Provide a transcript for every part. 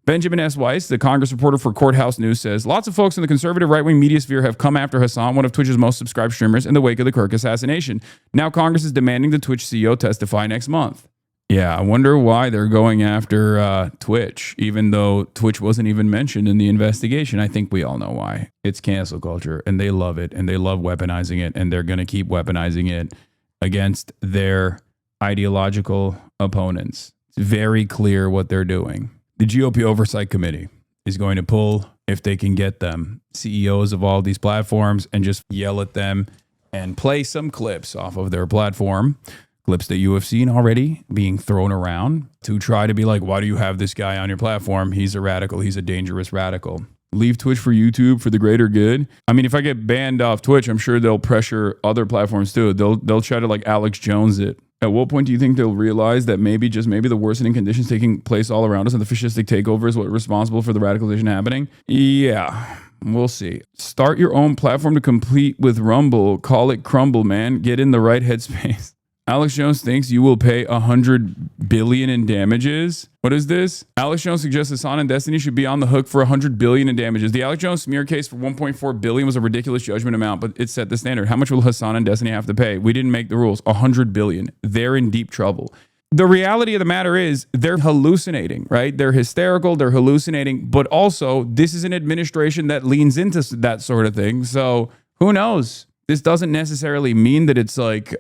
Benjamin S. Weiss, the Congress reporter for Courthouse News, says, lots of folks in the conservative right-wing media sphere have come after Hassan, one of Twitch's most subscribed streamers, in the wake of the Kirk assassination. Now Congress is demanding the Twitch CEO testify next month. Yeah, I wonder why they're going after Twitch, even though Twitch wasn't even mentioned in the investigation. I think we all know why. It's cancel culture, and they love it, and they love weaponizing it, and they're going to keep weaponizing it against their ideological opponents. It's very clear what they're doing. The GOP Oversight Committee is going to pull, if they can get them, CEOs of all these platforms and just yell at them and play some clips off of their platform, clips that you have seen already being thrown around to try to be like, why do you have this guy on your platform? He's a radical. He's a dangerous radical. Leave Twitch for YouTube for the greater good. I mean, if I get banned off Twitch, I'm sure they'll pressure other platforms too. They'll try to like Alex Jones it. At what point do you think they'll realize that maybe the worsening conditions taking place all around us and the fascistic takeover is what's responsible for the radicalization happening? Yeah, we'll see. Start your own platform to compete with Rumble. Call it Crumble, man. Get in the right headspace. Alex Jones thinks you will pay $100 billion in damages. What is this? Alex Jones suggests Hassan and Destiny should be on the hook for $100 billion in damages. The Alex Jones smear case for $1.4 billion was a ridiculous judgment amount, but it set the standard. How much will Hassan and Destiny have to pay? We didn't make the rules. $100 billion. They're in deep trouble. The reality of the matter is they're hallucinating, right? They're hysterical. They're hallucinating. But also, this is an administration that leans into that sort of thing. So who knows? This doesn't necessarily mean that it's like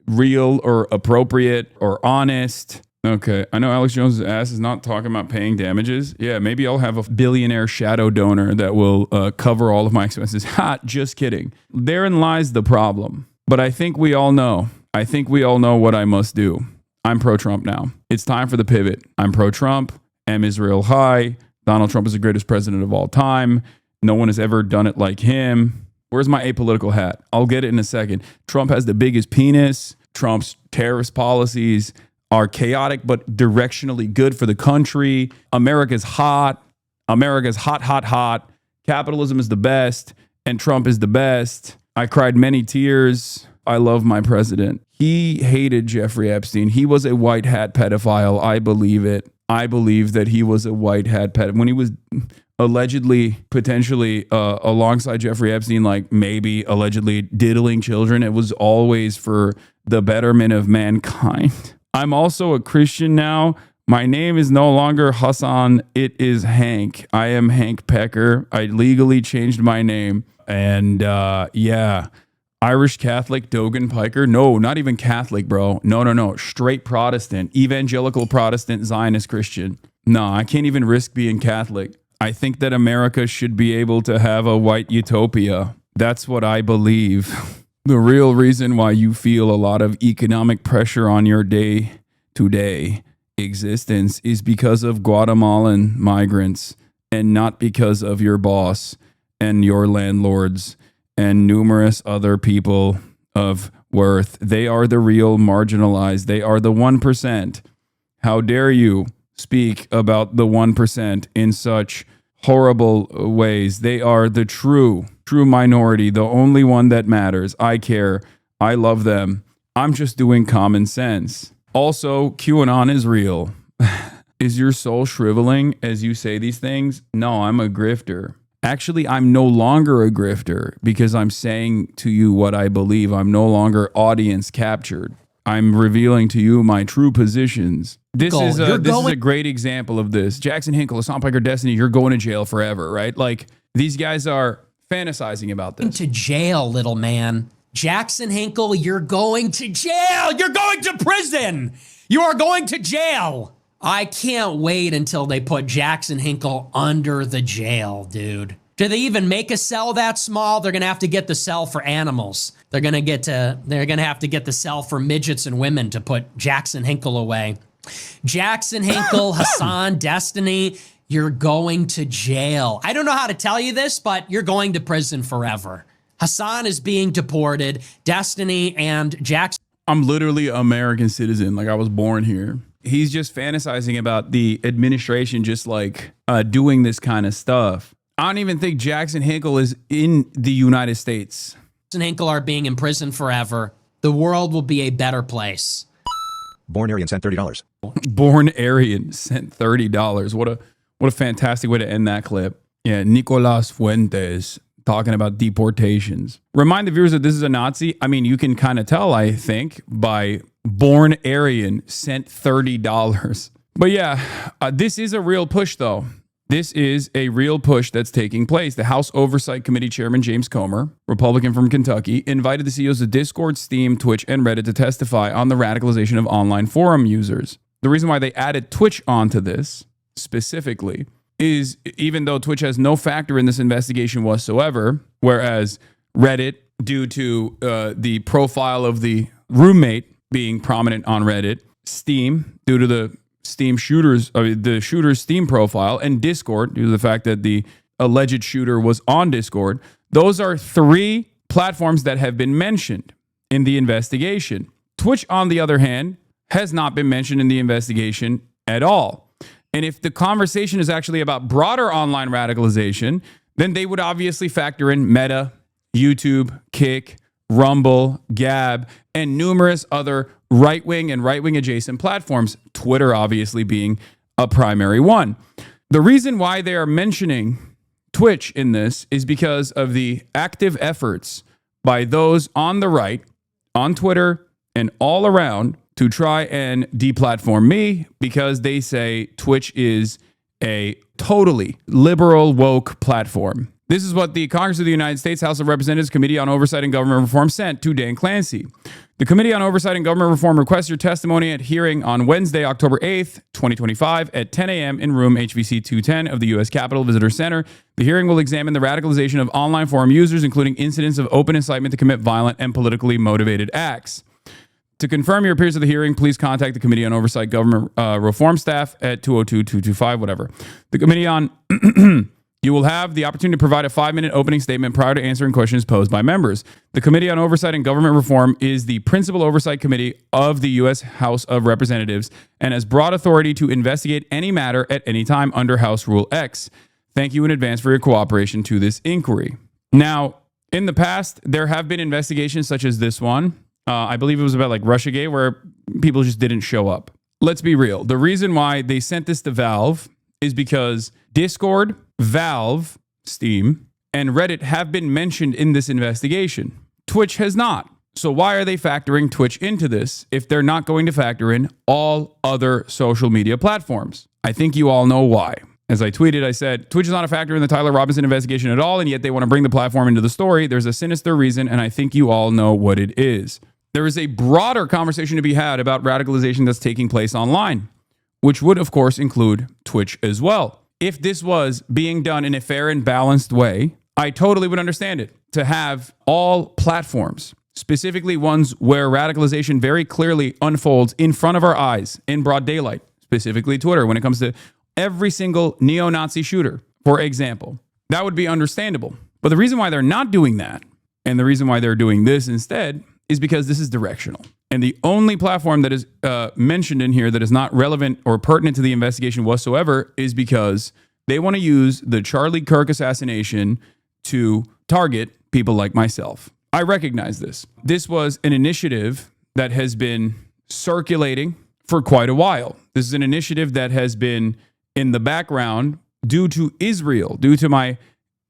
real or appropriate or honest. Okay, I know Alex Jones' ass is not talking about paying damages. Yeah, maybe I'll have a billionaire shadow donor that will cover all of my expenses. Ha, just kidding. Therein lies the problem. But I think we all know. I think we all know what I must do. I'm pro-Trump now. It's time for the pivot. I'm pro-Trump. M Israel high. Donald Trump is the greatest president of all time. No one has ever done it like him. Where's my apolitical hat? I'll get it in a second. Trump has the biggest penis. Trump's terrorist policies are chaotic but directionally good for the country. America's hot. America's hot, hot, hot. Capitalism is the best, and Trump is the best. I cried many tears. I love my president. He hated Jeffrey Epstein. He was a white hat pedophile. I believe it. I believe that he was a white hat pedophile. When he was allegedly, potentially alongside Jeffrey Epstein, like maybe allegedly diddling children, it was always for the betterment of mankind. I'm also a Christian now. My name is no longer Hassan. It is Hank. I am Hank Pecker. I legally changed my name. And yeah, Irish Catholic, Dogan Piker. No, not even Catholic, bro. No. Straight Protestant, evangelical Protestant, Zionist Christian. No, I can't even risk being Catholic. I think that America should be able to have a white utopia. That's what I believe. The real reason why you feel a lot of economic pressure on your day-to-day existence is because of Guatemalan migrants and not because of your boss and your landlords and numerous other people of worth. They are the real marginalized. They are the 1%. How dare you speak about the 1% in such horrible ways? They are the true minority, the only one that matters. I care. I love them. I'm just doing common sense. Also, QAnon is real. Is your soul shriveling as you say these things? No, I'm a grifter. Actually, I'm no longer a grifter because I'm saying to you what I believe. I'm no longer audience captured. I'm revealing to you my true positions. This is a great example of this. Jackson Hinkle, Hassan Piker, Destiny, you're going to jail forever, right? Like, these guys are fantasizing about this. To jail, little man. Jackson Hinkle, you're going to jail. You're going to prison. You are going to jail. I can't wait until they put Jackson Hinkle under the jail, dude. Do they even make a cell that small? They're going to have to get the cell for animals. They're going to have to get the cell for midgets and women to put Jackson Hinkle away. Jackson Hinkle, Hassan, Destiny, you're going to jail. I don't know how to tell you this, but you're going to prison forever. Hassan is being deported. Destiny and Jackson. I'm literally an American citizen. Like, I was born here. He's just fantasizing about the administration just like doing this kind of stuff. I don't even think Jackson Hinkle is in the United States. Jackson Hinkle are being imprisoned forever. The world will be a better Place. Born Aryan sent $30. Born Aryan sent $30. What a fantastic way to end that clip. Yeah, Nicolas Fuentes talking about deportations. Remind the viewers that this is a Nazi. I mean, you can kind of tell, I think, by Born Aryan sent $30. But yeah, this is a real push, though. This is a real push that's taking place. The House Oversight Committee Chairman James Comer, Republican from Kentucky, invited the CEOs of Discord, Steam, Twitch, and Reddit to testify on the radicalization of online forum users. The reason why they added Twitch onto this specifically is even though Twitch has no factor in this investigation whatsoever, whereas Reddit, due to the profile of the roommate being prominent on Reddit, Steam, due to the shooter's Steam profile, and Discord, due to the fact that the alleged shooter was on Discord, those are three platforms that have been mentioned in the investigation. Twitch, on the other hand, has not been mentioned in the investigation at all. And if the conversation is actually about broader online radicalization, then they would obviously factor in Meta, YouTube, Kick, Rumble, Gab, and numerous other right-wing and right-wing adjacent platforms, Twitter obviously being a primary one. The reason why they are mentioning Twitch in this is because of the active efforts by those on the right, on Twitter, and all around to try and deplatform me because they say Twitch is a totally liberal woke platform. This is what the Congress of the United States House of Representatives Committee on Oversight and Government Reform sent to Dan Clancy. The Committee on Oversight and Government Reform requests your testimony at hearing on Wednesday, October 8th, 2025 at 10 a.m. in room HVC 210 of the U.S. Capitol Visitor Center. The hearing will examine the radicalization of online forum users, including incidents of open incitement to commit violent and politically motivated acts. To confirm your appearance at the hearing, please contact the Committee on Oversight Government Reform staff at 202-225, whatever. The Committee on... You will have the opportunity to provide a 5-minute opening statement prior to answering questions posed by members. The Committee on Oversight and Government Reform is the principal oversight committee of the U.S. House of Representatives and has broad authority to investigate any matter at any time under House Rule X. Thank you in advance for your cooperation to this inquiry. Now, in the past, there have been investigations such as this one. I believe it was about like Russiagate, where people just didn't show up. Let's be real. The reason why they sent this to Valve is because Discord, Valve, Steam, and Reddit have been mentioned in this investigation. Twitch has not. So why are they factoring Twitch into this if they're not going to factor in all other social media platforms? I think you all know why. As I tweeted, I said, Twitch is not a factor in the Tyler Robinson investigation at all, and yet they want to bring the platform into the story. There's a sinister reason, and I think you all know what it is. There is a broader conversation to be had about radicalization that's taking place online, which would, of course, include Twitch as well. If this was being done in a fair and balanced way, I totally would understand it. To have all platforms, specifically ones where radicalization very clearly unfolds in front of our eyes in broad daylight, specifically Twitter, when it comes to every single neo-Nazi shooter, for example, that would be understandable. But the reason why they're not doing that, and the reason why they're doing this instead, is because this is directional. And the only platform that is mentioned in here that is not relevant or pertinent to the investigation whatsoever is because they want to use the Charlie Kirk assassination to target people like myself. I recognize this. This was an initiative that has been circulating for quite a while. This is an initiative that has been in the background due to Israel, due to my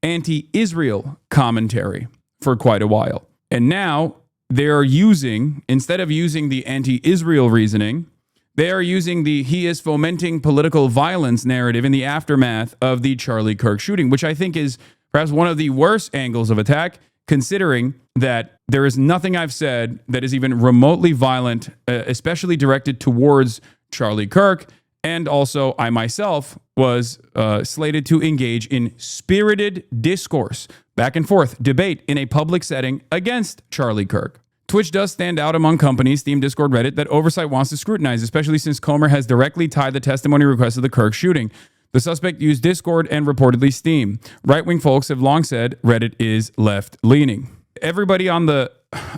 anti-Israel commentary for quite a while. And now they're using, instead of using the anti-Israel reasoning, they are using the he is fomenting political violence narrative in the aftermath of the Charlie Kirk shooting, which I think is perhaps one of the worst angles of attack, considering that there is nothing I've said that is even remotely violent, especially directed towards Charlie Kirk. And also, I myself was slated to engage in spirited discourse, back and forth, debate in a public setting against Charlie Kirk. Twitch does stand out among companies, Steam, Discord, Reddit, that oversight wants to scrutinize, especially since Comer has directly tied the testimony request of the Kirk shooting. The suspect used Discord and reportedly Steam. Right-wing folks have long said Reddit is left-leaning. Everybody on the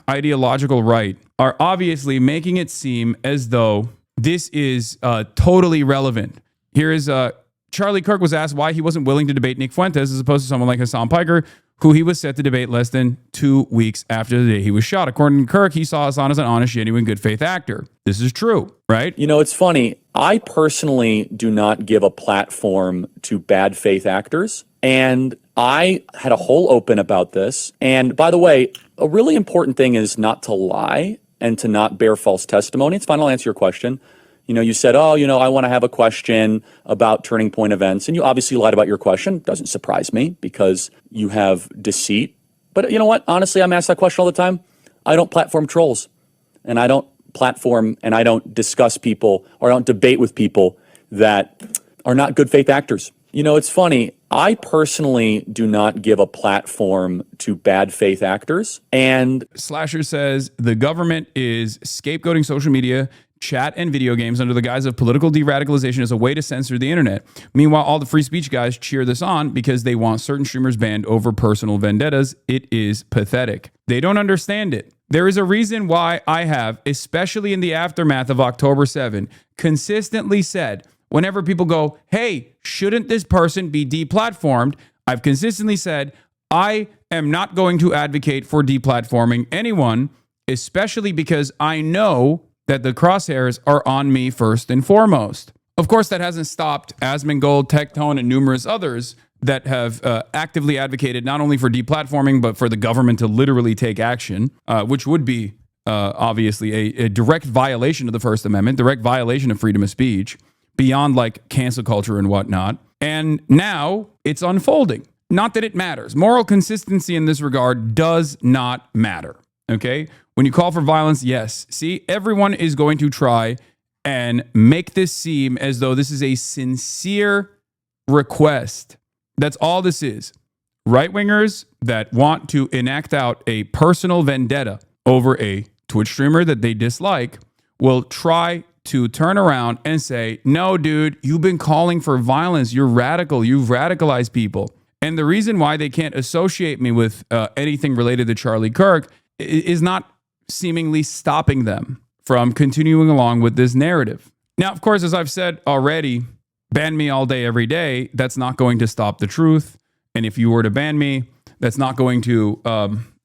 ideological right are obviously making it seem as though this is totally relevant. Here is Charlie Kirk was asked why he wasn't willing to debate Nick Fuentes as opposed to someone like Hassan Piker, who he was set to debate less than 2 weeks after the day he was shot. According to Kirk, he saw Hassan as an honest, genuine, good faith actor. This is true, right? You know, it's funny. I personally do not give a platform to bad faith actors. And I had a whole open about this. And by the way, a really important thing is not to lie and to not bear false testimony. It's fine. I'll answer your question. You know, you said, oh, you know, I want to have a question about Turning Point events. And you obviously lied about your question. Doesn't surprise me because you have deceit. But you know what? Honestly, I'm asked that question all the time. I don't platform trolls. And I don't platform and I don't discuss people or I don't debate with people that are not good faith actors. You know, it's funny. I personally do not give a platform to bad faith actors. And Slasher says the government is scapegoating social media, chat, and video games under the guise of political de-radicalization as a way to censor the internet. Meanwhile, all the free speech guys cheer this on because they want certain streamers banned over personal vendettas. It is pathetic. They don't understand it. There is a reason why I have, especially in the aftermath of October 7, consistently said, whenever people go, hey, shouldn't this person be deplatformed? I've consistently said, I am not going to advocate for deplatforming anyone, especially because I know that the crosshairs are on me first and foremost. Of course, that hasn't stopped Asmongold, Tectone, and numerous others that have actively advocated not only for deplatforming, but for the government to literally take action, which would be obviously a direct violation of the First Amendment, direct violation of freedom of speech, beyond like cancel culture and whatnot. And now it's unfolding. Not that it matters. Moral consistency in this regard does not matter. Okay? When you call for violence, yes. See, everyone is going to try and make this seem as though this is a sincere request. That's all this is. Right-wingers that want to enact out a personal vendetta over a Twitch streamer that they dislike will try to turn around and say, no, dude, you've been calling for violence. You're radical. You've radicalized people. And the reason why they can't associate me with anything related to Charlie Kirk is not seemingly stopping them from continuing along with this narrative. Now, of course, as I've said already, ban me all day, every day. That's not going to stop the truth. And if you were to ban me, that's not going to,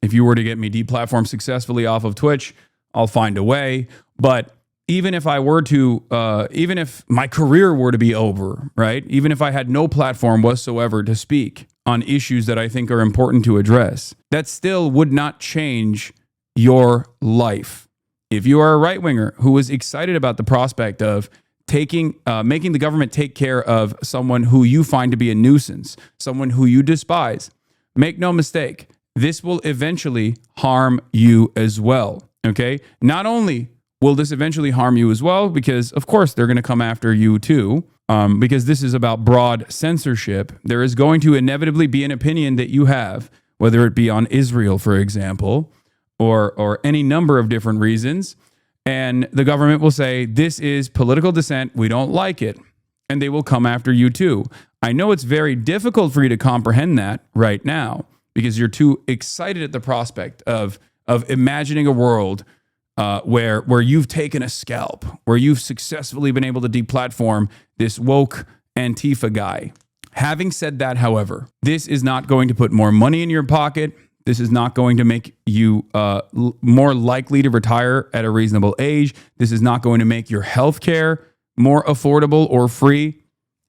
if you were to get me deplatformed successfully off of Twitch, I'll find a way. But even if I were to, even if my career were to be over, right? Even if I had no platform whatsoever to speak on issues that I think are important to address, that still would not change your life. If you are a right-winger who is excited about the prospect of making the government take care of someone who you find to be a nuisance, someone who you despise, make no mistake, this will eventually harm you as well. Okay? Not only will this eventually harm you as well, because of course they're going to come after you too, because this is about broad censorship. There is going to inevitably be an opinion that you have, whether it be on Israel, for example, or any number of different reasons. And the government will say, this is political dissent. We don't like it. And they will come after you too. I know it's very difficult for you to comprehend that right now because you're too excited at the prospect of imagining a world where you've taken a scalp, where you've successfully been able to deplatform this woke Antifa guy. Having said that, however, this is not going to put more money in your pocket. This is not going to make you more likely to retire at a reasonable age. This is not going to make your health care more affordable or free.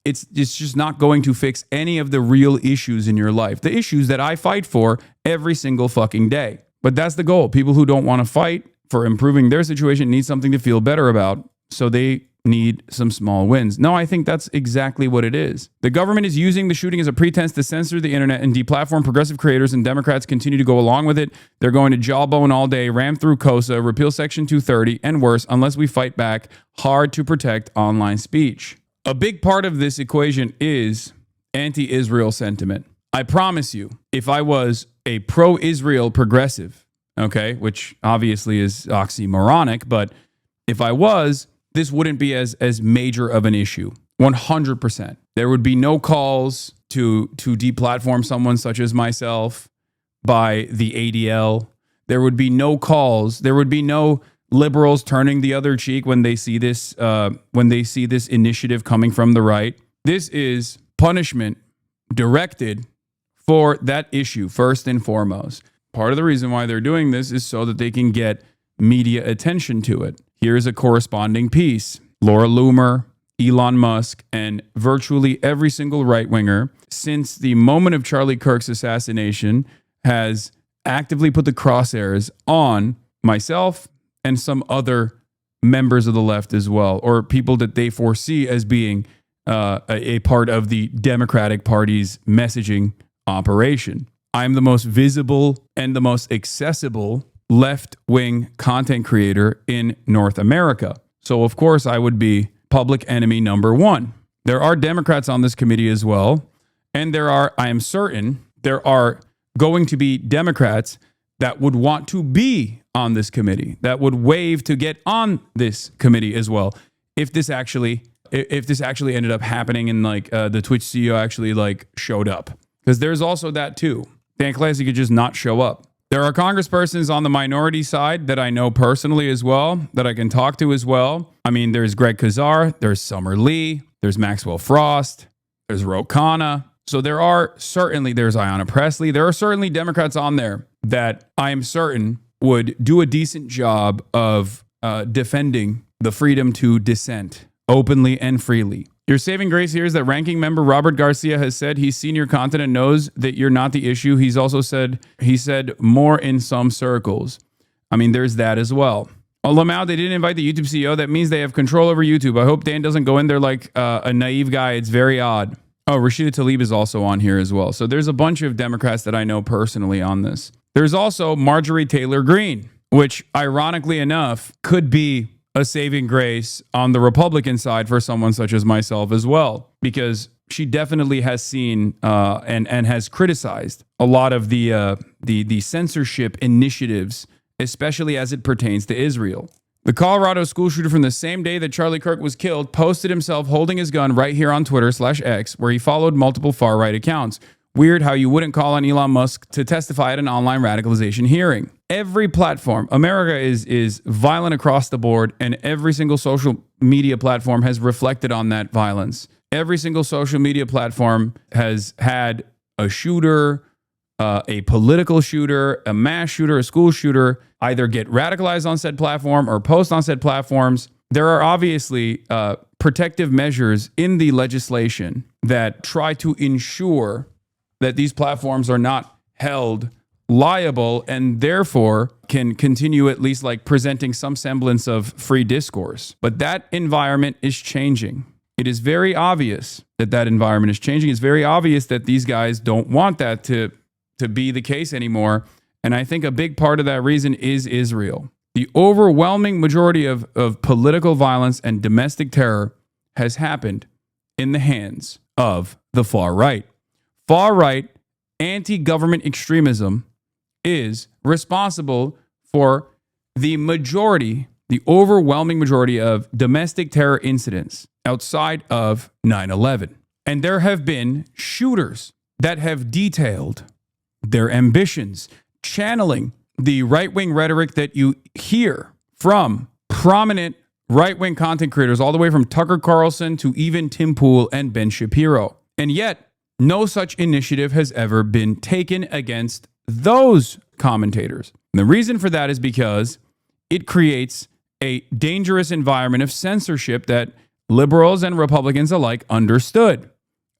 It's just not going to fix any of the real issues in your life, the issues that I fight for every single fucking day. But that's the goal. People who don't want to fight for improving their situation need something to feel better about, so they need some small wins. No, I think that's exactly what it is. The government is using the shooting as a pretense to censor the internet and deplatform progressive creators, and Democrats continue to go along with it. They're going to jawbone all day, ram through COSA, repeal Section 230, and worse, unless we fight back hard to protect online speech. A big part of this equation is anti-Israel sentiment. I promise you, if I was a pro-Israel progressive, okay, which obviously is oxymoronic, but if I was, this wouldn't be as major of an issue. 100%. There would be no calls to deplatform someone such as myself by the ADL. There would be no calls. There would be no liberals turning the other cheek when they see this initiative coming from the right. This is punishment directed for that issue first and foremost. Part of the reason why they're doing this is so that they can get media attention to it. Here's a corresponding piece. Laura Loomer, Elon Musk, and virtually every single right-winger since the moment of Charlie Kirk's assassination has actively put the crosshairs on myself and some other members of the left as well, or people that they foresee as being a part of the Democratic Party's messaging operation. I'm the most visible and the most accessible left-wing content creator in North America. So, of course, I would be public enemy number one. There are Democrats on this committee as well. And I am certain, there are going to be Democrats that would want to be on this committee, that would waive to get on this committee as well. If this actually ended up happening and the Twitch CEO actually showed up. Because there's also that too. Dan Classy could just not show up. There are congresspersons on the minority side that I know personally as well, that I can talk to as well. I mean, there's Greg Kazar, there's Summer Lee, there's Maxwell Frost, there's Ro Khanna. So there's Ayanna Pressley. There are certainly Democrats on there that I am certain would do a decent job of defending the freedom to dissent openly and freely. Your saving grace here is that ranking member Robert Garcia has said he's seen your content and knows that you're not the issue. He said more in some circles. I mean, there's that as well. Lamau, they didn't invite the YouTube CEO. That means they have control over YouTube. I hope Dan doesn't go in there like a naive guy. It's very odd. Oh, Rashida Tlaib is also on here as well. So there's a bunch of Democrats that I know personally on this. There's also Marjorie Taylor Greene, which ironically enough could be a saving grace on the Republican side for someone such as myself as well, because she definitely has seen and has criticized a lot of the censorship initiatives, especially as it pertains to Israel. The Colorado school shooter from the same day that Charlie Kirk was killed posted himself holding his gun right here on Twitter/X, where he followed multiple far-right accounts. Weird how you wouldn't call on Elon Musk to testify at an online radicalization hearing. Every platform, America is violent across the board, and every single social media platform has reflected on that violence. Every single social media platform has had a shooter, a political shooter, a mass shooter, a school shooter, either get radicalized on said platform or post on said platforms. There are obviously protective measures in the legislation that try to ensure that these platforms are not held liable and therefore can continue at least presenting some semblance of free discourse. But that environment is changing. It is very obvious that environment is changing. It's very obvious that these guys don't want that to be the case anymore. And I think a big part of that reason is Israel. The overwhelming majority of political violence and domestic terror has happened in the hands of the far right. Far-right anti-government extremism is responsible for the overwhelming majority of domestic terror incidents outside of 9/11. And there have been shooters that have detailed their ambitions, channeling the right-wing rhetoric that you hear from prominent right-wing content creators, all the way from Tucker Carlson to even Tim Pool and Ben Shapiro. And yet, no such initiative has ever been taken against those commentators. And the reason for that is because it creates a dangerous environment of censorship that liberals and Republicans alike understood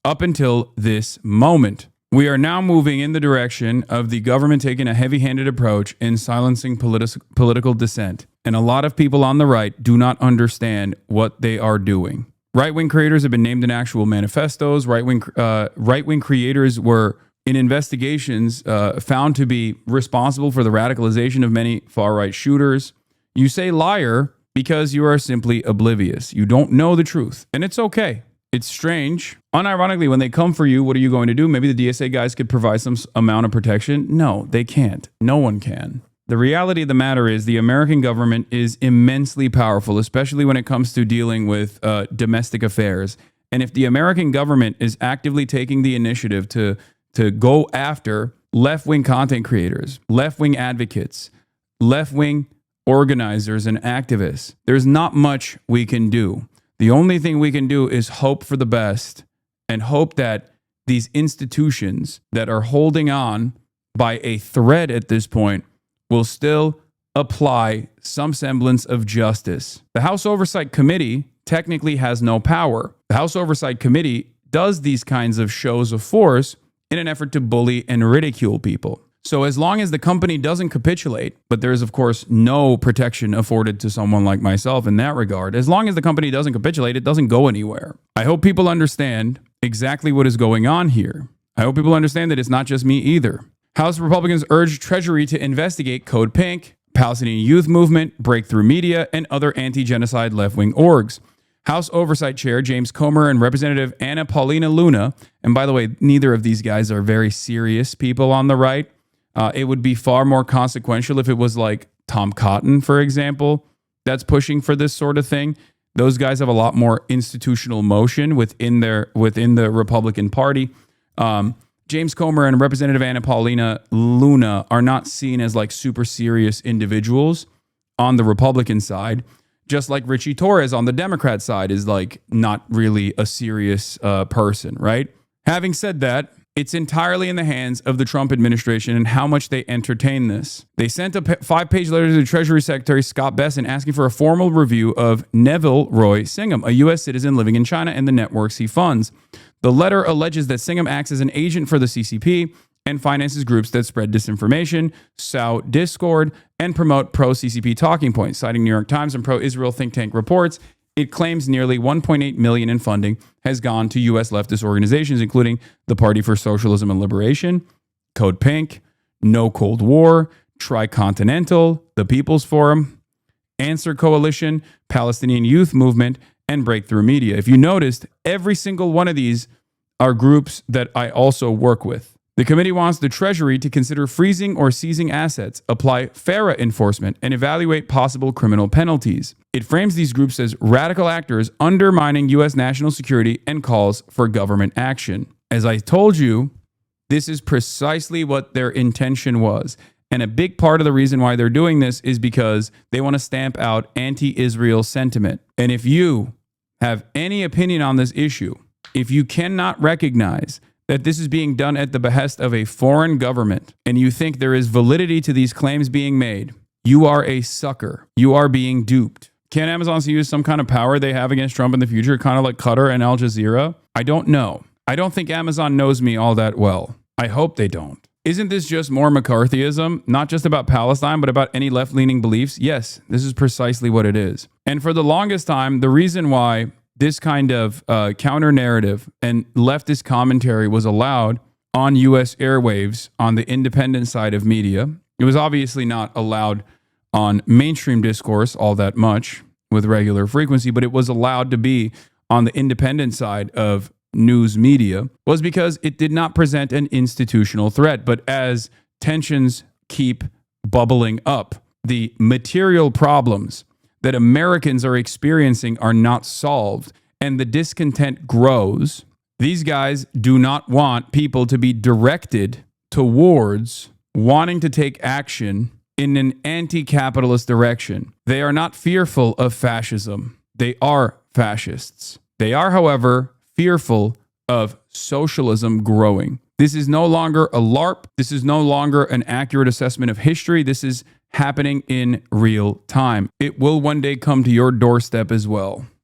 up until this moment. We are now moving in the direction of the government taking a heavy-handed approach in silencing political dissent. And a lot of people on the right do not understand what they are doing. Right-wing creators have been named in actual manifestos. Right-wing creators were, in investigations, found to be responsible for the radicalization of many far-right shooters. You say liar because you are simply oblivious. You don't know the truth, and it's okay. It's strange. Unironically, when they come for you, what are you going to do? Maybe the DSA guys could provide some amount of protection. No, they can't. No one can. The reality of the matter is the American government is immensely powerful, especially when it comes to dealing with domestic affairs. And if the American government is actively taking the initiative to go after left-wing content creators, left-wing advocates, left-wing organizers and activists, there's not much we can do. The only thing we can do is hope for the best and hope that these institutions that are holding on by a thread at this point will still apply some semblance of justice. The House Oversight Committee technically has no power. The House Oversight Committee does these kinds of shows of force in an effort to bully and ridicule people. So as long as the company doesn't capitulate, but there is, of course, no protection afforded to someone like myself in that regard, as long as the company doesn't capitulate, it doesn't go anywhere. I hope people understand exactly what is going on here. I hope people understand that it's not just me either. House Republicans urge Treasury to investigate Code Pink, Palestinian Youth Movement, Breakthrough Media, and other anti-genocide left-wing orgs. House Oversight Chair James Comer and Representative Anna Paulina Luna, and by the way, neither of these guys are very serious people on the right. It would be far more consequential if it was like Tom Cotton, for example, that's pushing for this sort of thing. Those guys have a lot more institutional motion within the Republican Party. James Comer and Representative Anna Paulina Luna are not seen as like super serious individuals on the Republican side, just like Richie Torres on the Democrat side is like not really a serious person, right? Having said that, it's entirely in the hands of the Trump administration and how much they entertain this. They sent a 5-page letter to the Treasury Secretary Scott Bessent asking for a formal review of Neville Roy Singham, a U.S. citizen living in China, and the networks he funds. The letter alleges that Singham acts as an agent for the CCP and finances groups that spread disinformation, sow discord, and promote pro-CCP talking points. Citing New York Times and pro-Israel think tank reports, it claims nearly $1.8 million in funding has gone to U.S. leftist organizations, including the Party for Socialism and Liberation, Code Pink, No Cold War, Tricontinental, the People's Forum, Answer Coalition, Palestinian Youth Movement, and Breakthrough Media. If you noticed, every single one of these are groups that I also work with. The committee wants the Treasury to consider freezing or seizing assets, apply FARA enforcement, and evaluate possible criminal penalties. It frames these groups as radical actors undermining U.S. national security and calls for government action. As I told you, this is precisely what their intention was. And a big part of the reason why they're doing this is because they want to stamp out anti-Israel sentiment. And if you have any opinion on this issue, if you cannot recognize that this is being done at the behest of a foreign government, and you think there is validity to these claims being made, you are a sucker. You are being duped. Can Amazon use some kind of power they have against Trump in the future, kind of like Qatar and Al Jazeera? I don't know. I don't think Amazon knows me all that well. I hope they don't. Isn't this just more McCarthyism? Not just about Palestine, but about any left-leaning beliefs? Yes, this is precisely what it is. And for the longest time, the reason why this kind of counter-narrative and leftist commentary was allowed on U.S. airwaves on the independent side of media, it was obviously not allowed on mainstream discourse all that much with regular frequency, but it was allowed to be on the independent side of news media, was because it did not present an institutional threat. But as tensions keep bubbling up, the material problems that Americans are experiencing are not solved, and the discontent grows. These guys do not want people to be directed towards wanting to take action in an anti-capitalist direction. They are not fearful of fascism. They are fascists. They are, however, fearful of socialism growing. This is no longer a LARP. This is no longer an accurate assessment of history. This is happening in real time. It will one day come to your doorstep as well.